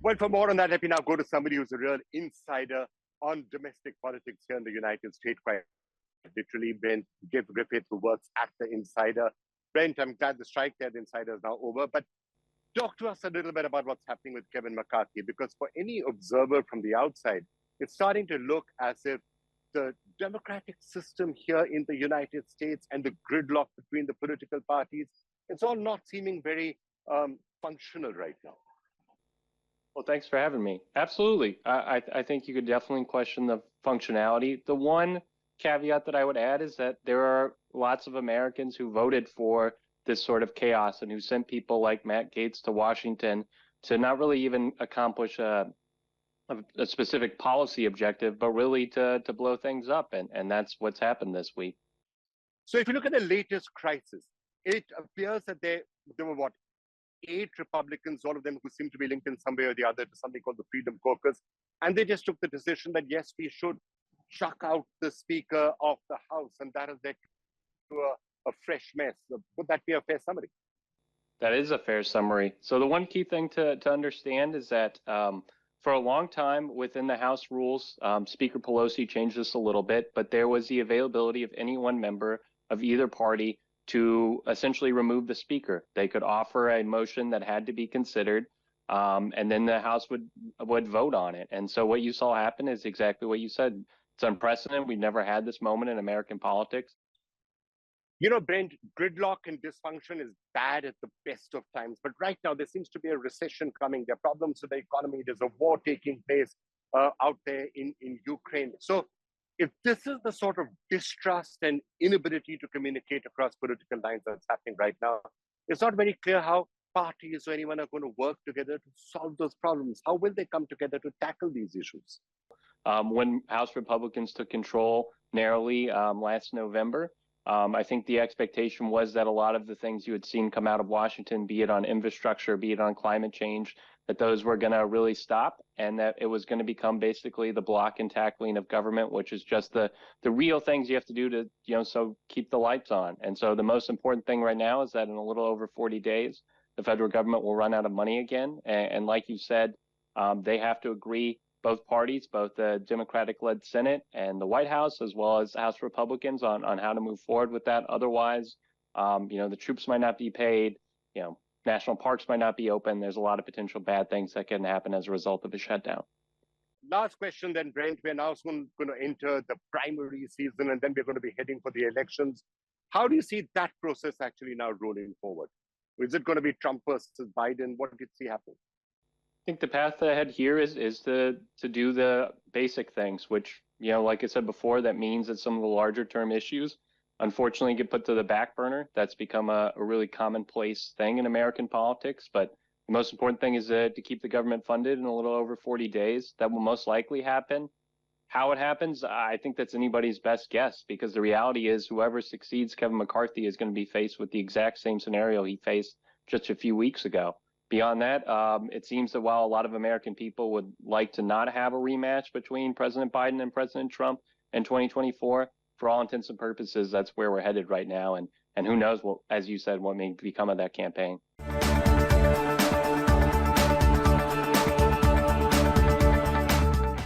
Well, for more on that, let me now go to somebody who's a real insider on domestic politics here in the United States, quite literally, Brent Griffith, who works at The Insider. Brent, I'm glad the strike there at The Insider is now over, but talk to us a little bit about what's happening with Kevin McCarthy, because for any observer from the outside, it's starting to look as if the democratic system here in the United States and the gridlock between the political parties, it's all not seeming very functional right now. Well, thanks for having me. Absolutely. I think you could definitely question the functionality. The one caveat that I would add is that there are lots of Americans who voted for this sort of chaos and who sent people like Matt Gaetz to Washington to not really even accomplish a specific policy objective, but really to blow things up. And that's what's happened this week. So if you look at the latest crisis, it appears that there were, what, 8 Republicans, all of them who seem to be linked in some way or the other to something called the Freedom Caucus. And they just took the decision that, yes, we should chuck out the Speaker of the House. And that has led to a fresh mess. Would that be a fair summary? That is a fair summary. So the one key thing to understand is that for a long time within the House rules, Speaker Pelosi changed this a little bit, but there was the availability of any one member of either party to essentially remove the speaker. They could offer a motion that had to be considered, and then the House would vote on it. And so what you saw happen is exactly what you said. It's unprecedented. We've never had this moment in American politics. You know, Brent, gridlock and dysfunction is bad at the best of times. But right now, there seems to be a recession coming. There are problems with the economy. There's a war taking place out there in Ukraine. So if this is the sort of distrust and inability to communicate across political lines that's happening right now, it's not very clear how parties or anyone are going to work together to solve those problems. How will they come together to tackle these issues? When House Republicans took control narrowly last November, I think the expectation was that a lot of the things you had seen come out of Washington, be it on infrastructure, be it on climate change, that those were going to really stop, and that it was going to become basically the block and tackling of government, which is just the real things you have to do to, so keep the lights on. And so the most important thing right now is that in a little over 40 days, the federal government will run out of money again. And like you said, they have to agree, both parties, both the Democratic-led Senate and the White House, as well as House Republicans, on how to move forward with that. Otherwise, the troops might not be paid, national parks might not be open. There's a lot of potential bad things that can happen as a result of a shutdown. Last question then, Brent. We're now soon going to enter the primary season, and then we're going to be heading for the elections. How do you see that process actually now rolling forward? Is it going to be Trump versus Biden? What do you see happening? I think the path ahead here is to do the basic things, which, like I said before, that means that some of the larger term issues unfortunately get put to the back burner. That's become a really commonplace thing in American politics. But the most important thing is to keep the government funded in a little over 40 days. That will most likely happen. How it happens, I think that's anybody's best guess, because the reality is whoever succeeds Kevin McCarthy is going to be faced with the exact same scenario he faced just a few weeks ago. Beyond that, it seems that while a lot of American people would like to not have a rematch between President Biden and President Trump in 2024, for all intents and purposes, that's where we're headed right now. And who knows, as you said, what may become of that campaign.